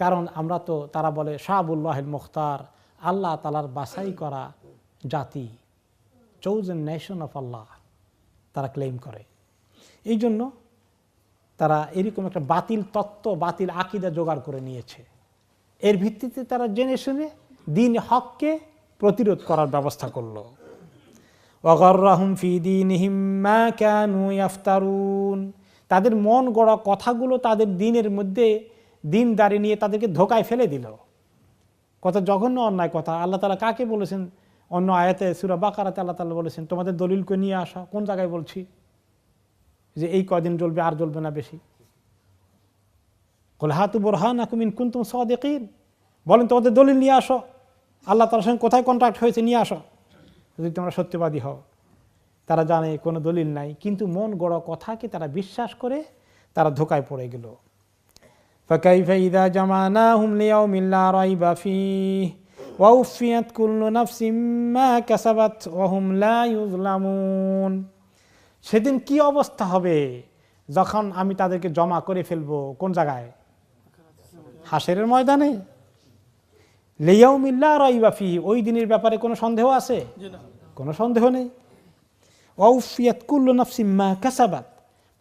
কারণ আমরা তো, তারা বলে শাআবুল্লাহিল মুখতার, আল্লাহ তাআলার বাছাই করা জাতি, চোজেন নেশন অফ আল্লাহ, তারা ক্লেম করে। এই জন্য তারা এরকম একটা বাতিল তত্ত্ব, বাতিল আকিদা জোগাড় করে নিয়েছে। এর ভিত্তিতে তারা জেনে শুনে দ্বীন হককে প্রতিরোধ করার ব্যবস্থা করলো। ওয়াগাররাহুম ফি দীনিহিম মা কানু ইফতারুন, তাদের মন গড়া কথাগুলো তাদের দ্বীনের মধ্যে দ্বীনদারি নিয়ে তাদেরকে ধোকায় ফেলে দিল। কত জঘন্য অন্যায় কথা। আল্লাহ তাআলা কাকে বলেছেন? অন্য আয়াতে সূরা বাকারাতে আল্লাহ তাআলা বলেছেন তোমাদের দলিলকে নিয়ে আসা। কোন জায়গায় বলছি যে এই কয়দিন জ্বলবে আর জ্বলবে না বেশি? কুল হাতু বুরহানাকুম ইন কুনতুম সাদিকিন, বলেন তোমাদের দলিল নিয়ে আসো, আল্লাহ তাআলার সঙ্গে কোথায় কন্ট্রাক্ট হয়েছে নিয়ে আসো যদি তোমরা সত্যবাদী হও। তারা জানে কোনো দলিল নাই, কিন্তু মন গড়া কথাকে তারা বিশ্বাস করে তারা ধোকায় পড়ে গেল। ফাকাইফা ইযা জামানাহুম লিয়াউমিন লা রাইবা ফীহি ওয়া উফিয়াত কুল্লু নাফসিম মা কাসাবাত ওয়া হুম লা ইউযলামুন। সেদিন কি অবস্থা হবে যখন আমি তাদেরকে জমা করে ফেলবো? কোন জায়গায়? হাসরের ময়দানে। লিয়াউমিন লা রাইবা ফীহি, ওই দিনের ব্যাপারে কোনো সন্দেহ আছে? কোনো সন্দেহ নেই। ওয়া উফিয়াত কুল্লু নাফসিম মা কাসাবাত,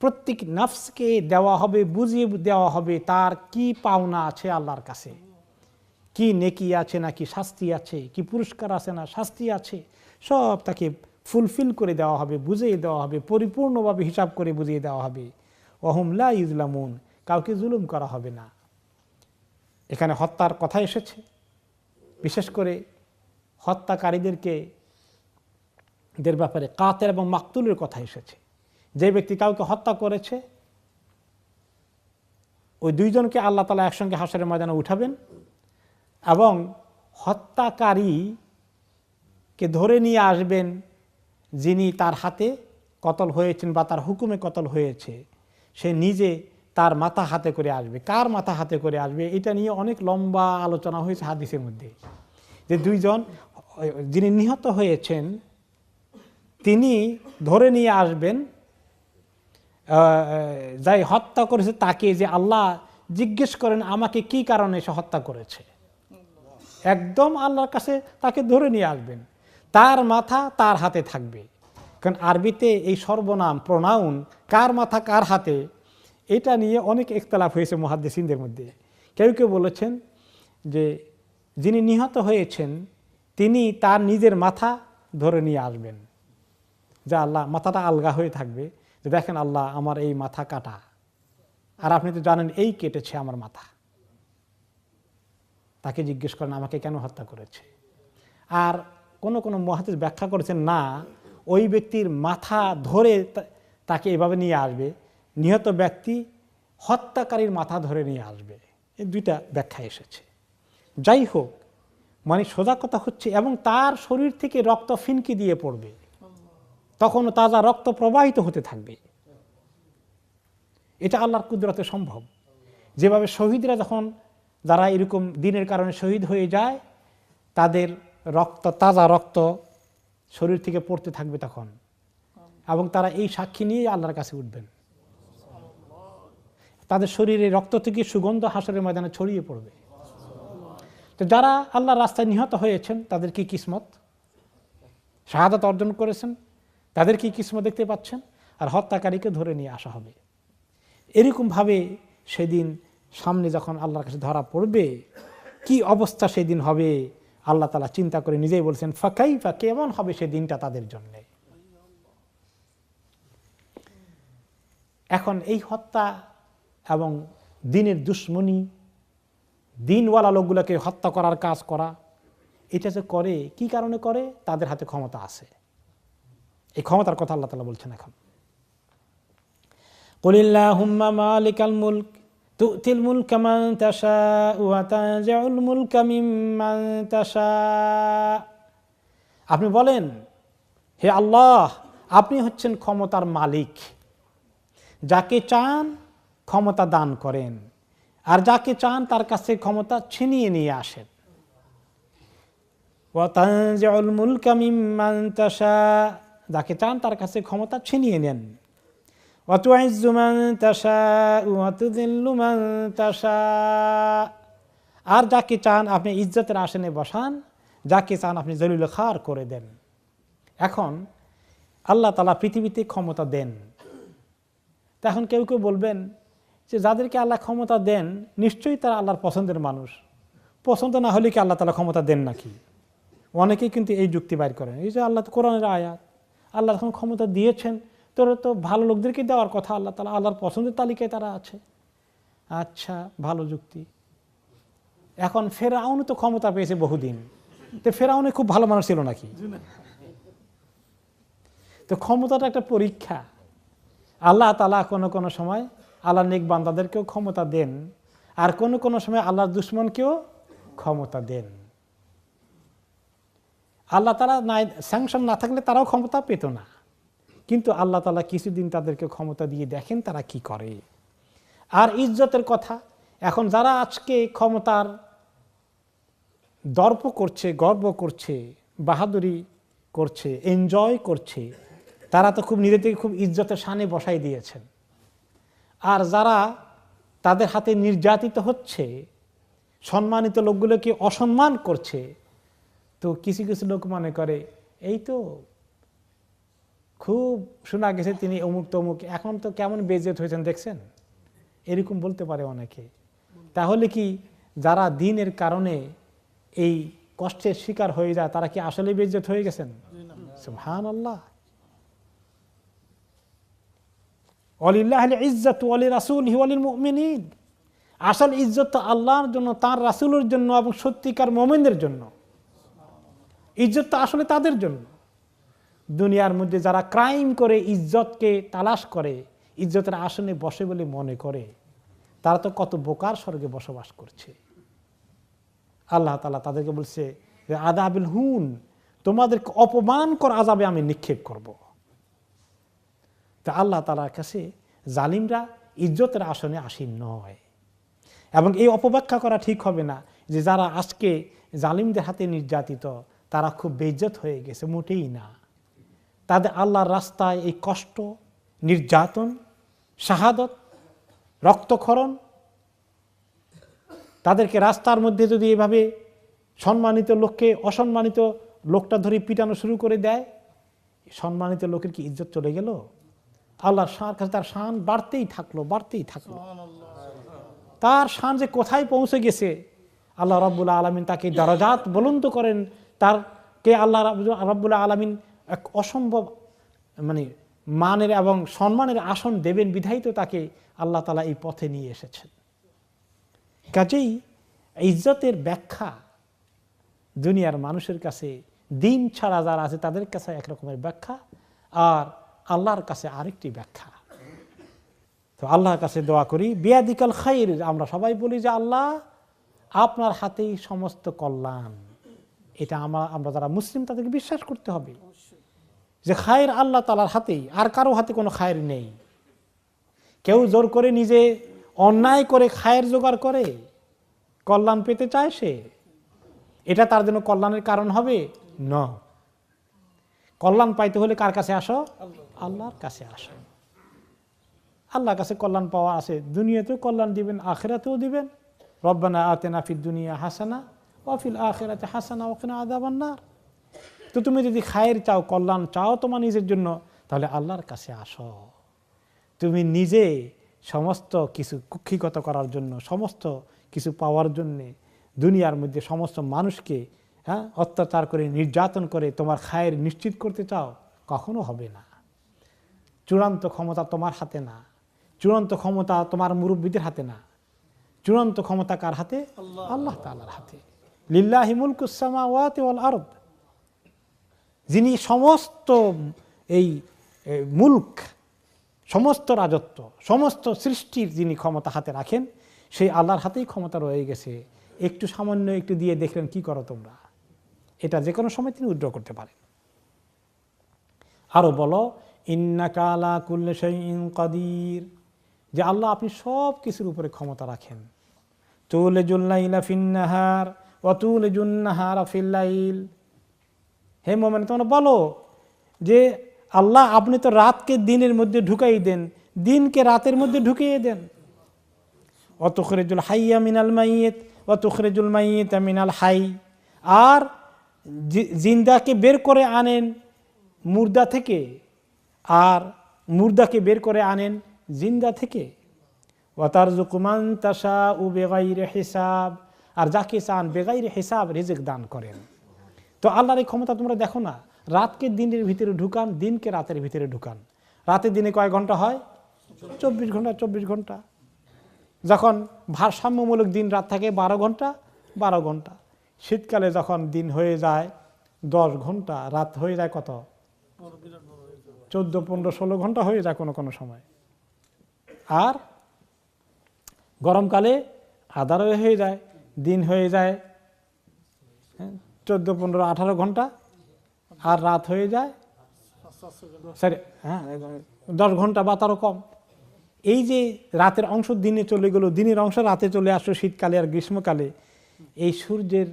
প্রত্যেক নফসকে দেওয়া হবে, বুঝিয়ে দেওয়া হবে তার কি পাওনা আছে আল্লাহর কাছে, কি নেকি আছে নাকি শাস্তি আছে, কি পুরস্কার আছে না শাস্তি আছে, সব তাকে ফুলফিল করে দেওয়া হবে, বুঝিয়ে দেওয়া হবে, পরিপূর্ণভাবে হিসাব করে বুঝিয়ে দেওয়া হবে। ওয়াহুম লা ইউজলামুন, কাউকে জুলুম করা হবে না। এখানে হত্যার কথা এসেছে, বিশেষ করে হত্যাকারীদেরকে দের ব্যাপারে কাতেল এবং মাকতুলের কথা এসেছে। যে ব্যক্তি কাউকে হত্যা করেছে ওই দুইজনকে আল্লাহ তাআলা একসঙ্গে হাশরের ময়দানে উঠাবেন এবং হত্যাকারীকে ধরে নিয়ে আসবেন যিনি তার হাতে কতল হয়েছেন বা তার হুকুমে কতল হয়েছে, সে নিজে তার মাথা হাতে করে আসবে। কার মাথা হাতে করে আসবে এটা নিয়ে অনেক লম্বা আলোচনা হয়েছে হাদিসের মধ্যে, যে দুইজন যিনি নিহত হয়েছেন তিনি ধরে নিয়ে আসবেন যাই হত্যা করেছে তাকে, যে আল্লাহ জিজ্ঞেস করেন আমাকে কি কারণে সে হত্যা করেছে, একদম আল্লাহর কাছে তাকে ধরে নিয়ে আসবেন, তার মাথা তার হাতে থাকবে। কারণ আরবিতে এই সর্বনাম প্রোনাউন কার মাথা কার হাতে এটা নিয়ে অনেক ইখতিলাফ হয়েছে মুহাদ্দিসিনদের মধ্যে। কেউ কেউ বলেছেন যে যিনি নিহত হয়েছেন তিনি তার নিজের মাথা ধরে নিয়ে আসবেন, যে আল্লাহ মাথাটা আলগা হয়ে থাকবে, যে দেখেন আল্লাহ আমার এই মাথা কাটা, আর আপনি তো জানেন এই কেটেছে আমার মাথা। তাকে জিজ্ঞেস করেন আমাকে কেন হত্যা করেছে। আর কোন কোন মুহাদ্দিস ব্যাখ্যা করেছেন না, ওই ব্যক্তির মাথা ধরে তাকে এভাবে নিয়ে আসবে, নিহত ব্যক্তি হত্যাকারীর মাথা ধরে নিয়ে আসবে। এই দুইটা ব্যাখ্যা এসেছে। যাই হোক, মানে সোজা কথা হচ্ছে, এবং তার শরীর থেকে রক্ত ফিনকি দিয়ে পড়বে, তখনও তাজা রক্ত প্রবাহিত হতে থাকবে। এটা আল্লাহর কুদরতে সম্ভব। যেভাবে শহীদরা যখন যারা এরকম দিনের কারণে শহীদ হয়ে যায় তাদের রক্ত, তাজা রক্ত শরীর থেকে পড়তে থাকবে তখন, এবং তারা এই সাক্ষী নিয়ে আল্লাহর কাছে উঠবেন। তাদের শরীরে রক্ত থেকে সুগন্ধ হাসরের ময়দানে ছড়িয়ে পড়বে। তো যারা আল্লাহর রাস্তায় নিহত হয়েছেন তাদের কি কিসমত, শাহাদাত অর্জন করেছেন, তাদের কি কিসমত দেখতে পাচ্ছেন। আর হত্যাকারীকে ধরে নিয়ে আসা হবে। এরকমভাবে সেদিন সামনে যখন আল্লাহর কাছে ধরা পড়বে কি অবস্থা সেদিন হবে আল্লাহ তাআলা চিন্তা করে নিজেই বলছেন, ফাকাইফা, কেমন হবে সেদিনটা তাদের জন্য। এখন এই হত্যা এবং দিনের দুশ্মনী, দিনওয়ালা লোকগুলোকে হত্যা করার কাজ করা, এটা যে করে কি কারণে করে, তাদের হাতে ক্ষমতা আছে। এই ক্ষমতার কথা আল্লাহ তাআলা বলছেন এখন, কুলিল্লাহুম্মা মালিকাল মুলক তু'তিল মুলকা মান তাশাউ ওয়া তানজিউল মুলকা মিম্মান তাশা। আপনি বলেন হে আল্লাহ আপনি হচ্ছেন ক্ষমতার মালিক, যাকে চান ক্ষমতা দান করেন আর যাকে চান তার কাছে ক্ষমতা ছিনিয়ে নিয়ে আসেন। ওয়া তানজিউল মুলকা মিম্মান তাশা, যাকে চান তার কাছে ক্ষমতা ছিনিয়ে নেন। ওয়া তুইজ্জু মান তাশাউ ওয়া তুযিল্লু মান তাশা, আর যাকে চান আপনি ইজ্জতের আসনে বসান, যাকে চান আপনি জলিল খার করে দেন। এখন আল্লাহ তাআলা পৃথিবীতে ক্ষমতা দেন। তা এখন কেউ কেউ বলবেন যে যাদেরকে আল্লাহ ক্ষমতা দেন নিশ্চয়ই তারা আল্লাহর পছন্দের মানুষ, পছন্দ না হলে কি আল্লাহ তাআলা ক্ষমতা দেন নাকি। অনেকেই কিন্তু এই যুক্তি বাইর করেন, এই যে আল্লাহ কোরআনের আয়াত, আল্লাহ যখন ক্ষমতা দিয়েছেন তোরা তো ভালো লোকদেরকে দেওয়ার কথা, আল্লাহ তাআলা আল্লাহর পছন্দের তালিকায় তারা আছে। আচ্ছা, ভালো যুক্তি। এখন ফেরাউন তো ক্ষমতা পেয়েছে বহুদিন, তো ফেরাউনে খুব ভালো মানুষ ছিল নাকি? তো ক্ষমতাটা একটা পরীক্ষা। আল্লাহ তাআলা কোনো কোনো সময় আল্লাহর নেক বান্দাদেরকেও ক্ষমতা দেন, আর কোনো কোনো সময় আল্লাহর দুশমনকেও ক্ষমতা দেন। আল্লাহ তাআলা স্যাংশন না থাকলে তারাও ক্ষমতা পেত না, কিন্তু আল্লাহ তাআলা কিছুদিন তাদেরকে ক্ষমতা দিয়ে দেখেন তারা কি করে। আর ইজ্জতের কথা, এখন যারা আজকে ক্ষমতার দর্প করছে, গর্ব করছে, বাহাদুরি করছে, এনজয় করছে, তারা তো খুব নিজেদেরকে খুব ইজ্জতের শানে বসাই দিয়েছেন। আর যারা তাদের হাতে নির্যাতিত হচ্ছে, সম্মানিত লোকগুলোকে অসম্মান করছে, তো কিছু কিছু লোক মনে করে এই তো খুব শোনা গেছে তিনি অমুক তমুক, এখন তো কেমন বেইজ্জত হয়েছেন দেখছেন, এরকম বলতে পারে অনেকে। তাহলে কি যারা দ্বীনের কারণে এই কষ্টের শিকার হয়ে যায় তারা কি আসলে বেইজ্জত হয়ে গেছেন? সুবহানাল্লাহ। ওয়ালিল্লাহিল ইজ্জাতু ওয়া লিরাসূলিহি ওয়া লিল মুমিনিন। আসল ইজ্জত তো আল্লাহর জন্য, তার রাসূলের জন্য এবং সত্যিকার মুমিনদের জন্য। ইজ্জত তো আসলে তাদের জন্য। দুনিয়ার মধ্যে যারা ক্রাইম করে ইজ্জতকে তালাশ করে, ইজ্জতের আসনে বসে বলে মনে করে, তারা তো কত বোকার স্বর্গে বসবাস করছে। আল্লাহ তাআলা তাদেরকে বলছে যে আযাবিল হুন, তোমাদেরকে অপমানকর আযাবে আমি নিক্ষেপ করব। তা আল্লাহ তাআলার কাছে জালিমরা ইজ্জতের আসনে আসীন নয়। এবং এই অপব্যাখ্যা করা ঠিক হবে না যে যারা আজকে জালিমদের হাতে নির্যাতিত তারা খুব বেইজ্জত হয়ে গেছে, মোটেই না। তাদের আল্লাহর রাস্তায় এই কষ্ট, নির্যাতন, শাহাদত, রক্তক্ষরণ, তাদেরকে রাস্তার মধ্যে যদি এভাবে সম্মানিত লোককে অসম্মানিত লোকটা ধরে পিটানো শুরু করে দেয়, সম্মানিত লোকের কি ইজ্জত চলে গেল? আল্লাহর কাছে তার শান বাড়তেই থাকলো, বাড়তেই থাকলো। তার শান যে কোথায় পৌঁছে গেছে, আল্লাহ রাব্বুল আলামিন তাকে দরজাত বুলন্দ করেন, তারকে আল্লাহ রাব্বুল আলামিন এক অসম্ভব মানের এবং সম্মানের আসন দেবেন, বিধায়িত তাকে আল্লাহ তাআলা এই পথে নিয়ে এসেছেন। কাজেই ইজ্জতের ব্যাখ্যা দুনিয়ার মানুষের কাছে, দিন ছাড়া যারা আছে তাদের কাছে একরকমের ব্যাখ্যা, আর আল্লাহর কাছে আরেকটি ব্যাখ্যা। তো আল্লাহর কাছে দোয়া করি বিয়াদিকাল খাইর, আমরা সবাই বলি যে আল্লাহ আপনার হাতেই সমস্ত কল্যাণ। এটা আমরা যারা মুসলিম তাদেরকে বিশ্বাস করতে হবে যে খায়ের আল্লাহ তাআলার হাতেই, আর কারো হাতে কোনো খায়ের নেই। কেউ জোর করে নিজে অন্যায় করে খায়ের জোগাড় করে কল্যাণ পেতে চায়, সে এটা তার জন্য কল্যাণের কারণ হবে না। কল্যাণ পাইতে হলে কার কাছে আসো? আল্লাহর কাছে আসো। আল্লাহর কাছে কল্যাণ পাওয়া আছে, দুনিয়াতেও কল্যাণ দিবেন, আখিরাতেও দিবেন। রব্বানা আতিনা ফিদ দুনিয়া হাসানা ওয়া ফিল আখিরাতি হাসানা ওয়া কিনা আযাবান নার। তো তুমি যদি খায়ের চাও, কল্যাণ চাও তোমার নিজের জন্য, তাহলে আল্লাহর কাছে আসো। তুমি নিজে সমস্ত কিছু কুক্ষিগত করার জন্য, সমস্ত কিছু পাওয়ার জন্যে দুনিয়ার মধ্যে সমস্ত মানুষকে অত্যাচার করে, নির্যাতন করে তোমার খায়ের নিশ্চিত করতে চাও, কখনো হবে না। চূড়ান্ত ক্ষমতা তোমার হাতে না, চূড়ান্ত ক্ষমতা তোমার মুরব্বীদের হাতে না, চূড়ান্ত ক্ষমতা কার হাতে? আল্লাহ তাআলার হাতে। লিল্লাহি মুলকুস সামাওয়াতি ওয়াল আরদ, যিনি সমস্ত এই মুলক, সমস্ত রাজত্ব, সমস্ত সৃষ্টির যিনি ক্ষমতা হাতে রাখেন, সেই আল্লাহর হাতেই ক্ষমতা রয়ে গেছে। একটু সামান্য একটু দিয়ে দেখলেন কি করো তোমরা, এটা যে কোনো সময় তিনি উইথড্র করতে পারেন। আরো বলো ইন্নাকা আলা কুল্লি শাইইন কাদির, যে আল্লাহ আপনি সব কিছুর উপরে ক্ষমতা রাখেন। তুলিজুল লাইলা ফিন নাহার ওয়া তুলিজুন নাহারা ফিল লাইল, হে মুমিন তোমরা বলো যে আল্লাহ আপনি তো রাতকে দিনের মধ্যে ঢুকাই দেন, দিনকে রাতের মধ্যে ঢুকিয়ে দেন। ওয়া তুখরিজুল হাইয়া মিনাল মাইয়িত ওয়া তুখরিজুল মাইয়িতা মিনাল হাই, আর জিন্দাকে বের করে আনেন মুর্দা থেকে, আর মুর্দাকে বের করে আনেন জিন্দা থেকে। ওয়া তারযুকু মান তাশাউ বিগাইরি হিসাব, আর যাকে চান বেগাইরি হিসাব রিজিক দান করেন। তো আল্লাহর এই ক্ষমতা তোমরা দেখো না, রাতকে দিনের ভিতরে ঢুকান, দিনকে রাতের ভিতরে ঢুকান। রাতে দিনে কয় ঘন্টা হয়? 24 ঘন্টা। 24 ঘন্টা। যখন ভারসাম্যমূলক দিন রাত থাকে 12 ঘন্টা, 12 ঘন্টা। শীতকালে যখন দিন হয়ে যায় 10 ঘন্টা, রাত হয়ে যায় কত? 14, 15, 16 ঘন্টা হয়ে যায় কোনো কোনো সময়। আর গরমকালে আধারও হয়ে যায়, দিন হয়ে যায় 14, 15, 18 ঘন্টা, আর রাত হয়ে যায় 10 ঘন্টা বা তারও কম। এই যে রাতের অংশ দিনে চলে গেল, দিনের অংশ রাতে চলে আসলো শীতকালে আর গ্রীষ্মকালে, এই সূর্যের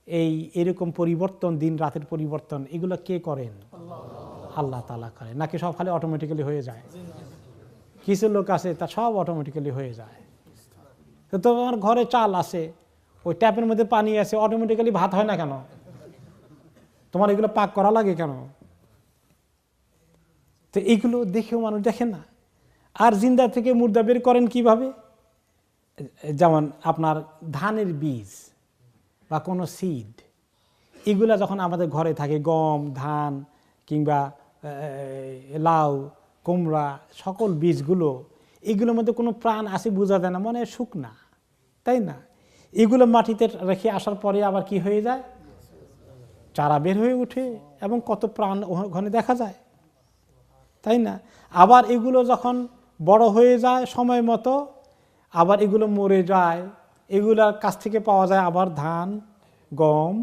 এই এরকম পরিবর্তন, দিন রাতের পরিবর্তন, এগুলো কে করেন? আল্লাহ তাআলা করেন। নাকি সব খালি অটোমেটিক্যালি হয়ে যায়? কিছু লোক আছে তা সব অটোমেটিক্যালি হয়ে যায়। তো তোমার ঘরে চাল আছে, ওই ট্যাপের মধ্যে পানি আছে, অটোমেটিক্যালি ভাত হয় না কেন? তোমার এগুলো পাক করা লাগে কেন? তো এইগুলো দেখেও মানুষ দেখে না। আর জিন্দা থেকে মুর্দা বের করেন কিভাবে? যেমন আপনার ধানের বীজ বা কোনো সিড, এগুলা যখন আমাদের ঘরে থাকে, গম, ধান কিংবা লাউ, কুমড়া, সকল বীজগুলো, এগুলোর মধ্যে কোনো প্রাণ আছে বোঝা যায় না, মনে হয় শুকনা, তাই না? এগুলো মাটিতে রেখে আসার পরে আবার কি হয়ে যায়? চারা বের হয়ে ওঠে এবং কত প্রাণ ওখানে দেখা যায়, তাই না? আবার এগুলো যখন বড় হয়ে যায় সময় মতো, আবার এগুলো মরে যায়, এগুলোর কাছ থেকে পাওয়া যায় আবার ধান, গম,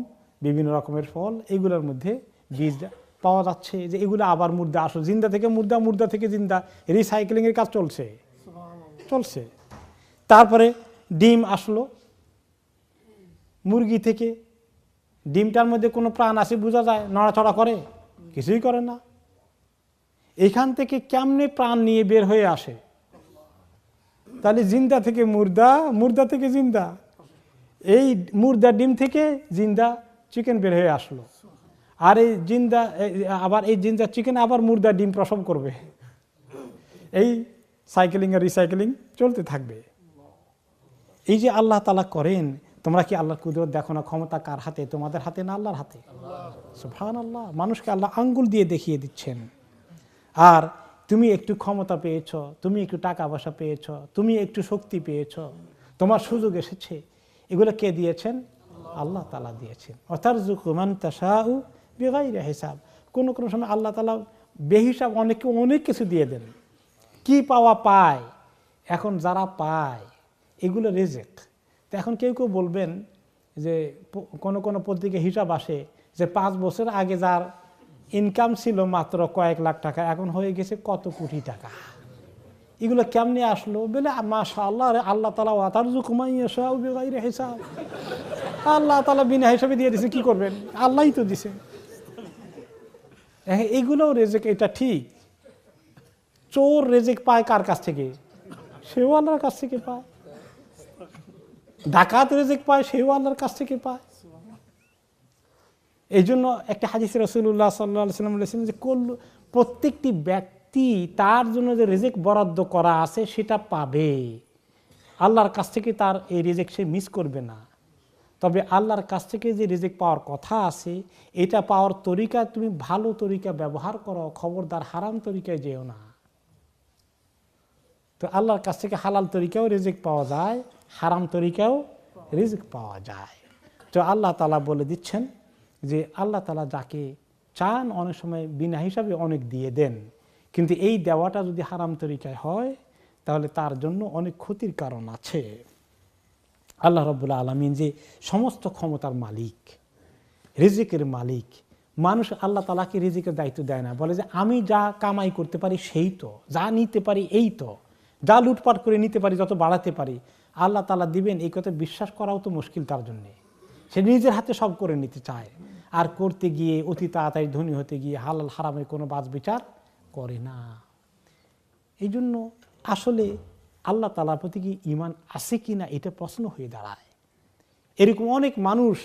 বিভিন্ন রকমের ফল, এগুলোর মধ্যে বীজ পাওয়া যাচ্ছে। যে এগুলো আবার মুর্দা আসলো, জিন্দা থেকে মুর্দা, মুর্দা থেকে জিন্দা, রিসাইক্লিংয়ের কাজ চলছে। তারপরে ডিম আসলো মুরগি থেকে, ডিমটার মধ্যে কোনো প্রাণ আছে বোঝা যায়? নড়াচড়া করে? কিছুই করে না। এখান থেকে কেমনে প্রাণ নিয়ে বের হয়ে আসে? তাহলে জিন্দা থেকে মুর্দা, মুর্দা থেকে জিন্দা, এই মুর্দা ডিম থেকে জিন্দা চিকেন বের হয়ে আসলো। আর এই জিন্দা আবার এই জিন্দা চিকেন আবার মুর্দা ডিম প্রসব করবে। এই সাইকেলিং আর রিসাইকেলিং চলতে থাকবে। এই যে আল্লাহ তাআলা করেন, তোমরা কি আল্লাহর কুদরত দেখো না? ক্ষমতা কার হাতে? তোমাদের হাতে না আল্লাহর হাতে? সুবহানাল্লাহ। মানুষকে আল্লাহ আঙ্গুল দিয়ে দেখিয়ে দিচ্ছেন। আর তুমি একটু ক্ষমতা পেয়েছ, তুমি একটু টাকা পয়সা পেয়েছ, তুমি একটু শক্তি পেয়েছ, তোমার সুযোগ এসেছে, এগুলো কে দিয়েছেন? আল্লাহ তাআলা দিয়েছেন। ওয়াতারযুকু মান তাশাউ বিগাইরি হিসাব। কোন কোন সময় আল্লাহ তাআলা বেহিসাব অনেককে অনেক কিছু দিয়ে দেন। কি পাওয়া পায়, এখন যারা পায় এগুলো রিজিক। তো এখন কেউ কেউ বলবেন যে কোন কোন পত্রিকা হিসাব আসে যে 5 বছর আগে যার ইনকাম ছিল মাত্র কয়েক লাখ টাকা, এখন হয়ে গেছে কত কোটি টাকা। এগুলো কেমনে আসলো? বলে মাশাআল্লাহ, আল্লাহ তাআলা ওয়াতারযুকু মান ইয়াশাউ বিগাইরি হিসাব। আল্লাহ তাআলা বিনা হিসাবে দিয়ে দিয়েছে, কি করবেন? আল্লাহই তো দিয়েছে। এগুলো রিজিক, এটা ঠিক। চোর রিজিক পায় কার কাছ থেকে? সেও আল্লাহর কাছ থেকে পায়। ডাকাত রিজিক পায়, সেও আল্লাহর কাছ থেকে পায়। এই জন্য একটা হাদিসে রাসূলুল্লাহ সাল্লাল্লাহু আলাইহি ওয়াসাল্লাম বলেছেন যে প্রত্যেকটি ব্যক্তি তার জন্য যে রিজিক বরাদ্দ করা আছে সেটা পাবে। আল্লাহর কাছ থেকে তার এই রিজিক সে মিস করবে না। তবে আল্লাহর কাছ থেকে যে রিজিক পাওয়ার কথা আছে, এটা পাওয়ার তরিকা তুমি ভালো তরিকা ব্যবহার করো, খবরদার হারাম তরিকায় যেও না। তো আল্লাহর কাছ থেকে হালাল তরিকাও রিজিক পাওয়া যায়, হারাম তরিকাও রিজিক পাওয়া যায়। তো আল্লাহ তাআলা বলে দিচ্ছেন যে আল্লাহ তাআলা যাকে চান অনেক সময় বিনা হিসাবে অনেক দিয়ে দেন, কিন্তু এই দেওয়াটা যদি হারাম তরিকায় হয় তাহলে তার জন্য অনেক ক্ষতির কারণ আছে। আল্লাহ রাব্বুল আলামিন যে সমস্ত ক্ষমতার মালিক, রিজিকের মালিক, মানুষ আল্লাহ তাআলাকে রিজিকের দায়িত্ব দেয় না, বলে যে আমি যা কামাই করতে পারি সেই তো, যা নিতে পারি এই তো, যা লুটপাট করে নিতে পারি, যত বাড়াতে পারি আল্লাহ তাআলা দিবেন, এই কথা বিশ্বাস করাও তো মুশকিল তার জন্যে। সে নিজের হাতে সব করে নিতে চায়, আর করতে গিয়ে অতি তাড়াতাড়ি ধনী হতে গিয়ে হালাল হারামের কোনো বাজ বিচার করে না। এই জন্য আসলে আল্লাহ তাআলার প্রতি কি ঈমান আছে কি না এটা প্রশ্ন হয়ে দাঁড়ায়। এরকম অনেক মানুষ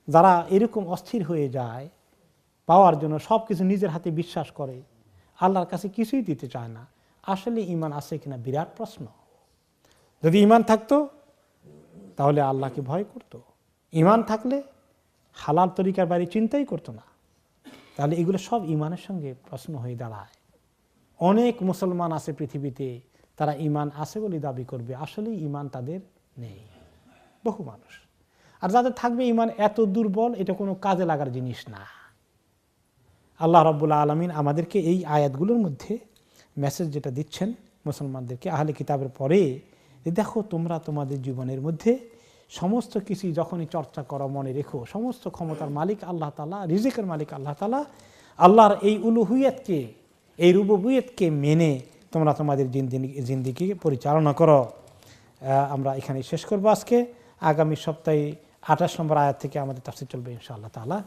যারা এরকম অস্থির হয়ে যায় পাওয়ার জন্য, সব কিছু নিজের হাতে বিশ্বাস করে, আল্লাহর কাছে কিছুই দিতে চায় না। আসলে ঈমান আছে কিনা বিরাট প্রশ্ন। যদি ঈমান থাকতো তাহলে আল্লাহকে ভয় করত, ঈমান থাকলে হালাল তরিকার বাইরে চিন্তাই করতো না। তাহলে এগুলো সব ঈমানের সঙ্গে প্রশ্ন হয়ে দাঁড়ায়। অনেক মুসলমান আছে পৃথিবীতে, তারা ঈমান আছে বলে দাবি করবে, আসলে ঈমান তাদের নেই, বহু মানুষ। আর যাদের থাকবে ঈমান এত দুর্বল, এটা কোনো কাজে লাগার জিনিস না। আল্লাহ রাব্বুল আলামিন আমাদেরকে এই আয়াতগুলোর মধ্যে মেসেজ যেটা দিচ্ছেন মুসলমানদেরকে, আহলে কিতাবের পরে, যে দেখো তোমরা তোমাদের জীবনের মধ্যে সমস্ত কিছু যখনই চর্চা করো মনে রেখো সমস্ত ক্ষমতার মালিক আল্লাহ তাআলা, রিজিকের মালিক আল্লাহ তাআলা। আল্লাহর এই উলুহিয়তকে, এই রুবুবিয়তকে মেনে তোমরা তোমাদের জিন্দেগি পরিচালনা করো। আমরা এখানে শেষ করবো আজকে। আগামী সপ্তাহে 28 নম্বর আয়াত থেকে আমাদের তাফসীর চলবে ইনশাআল্লাহ তাআলা।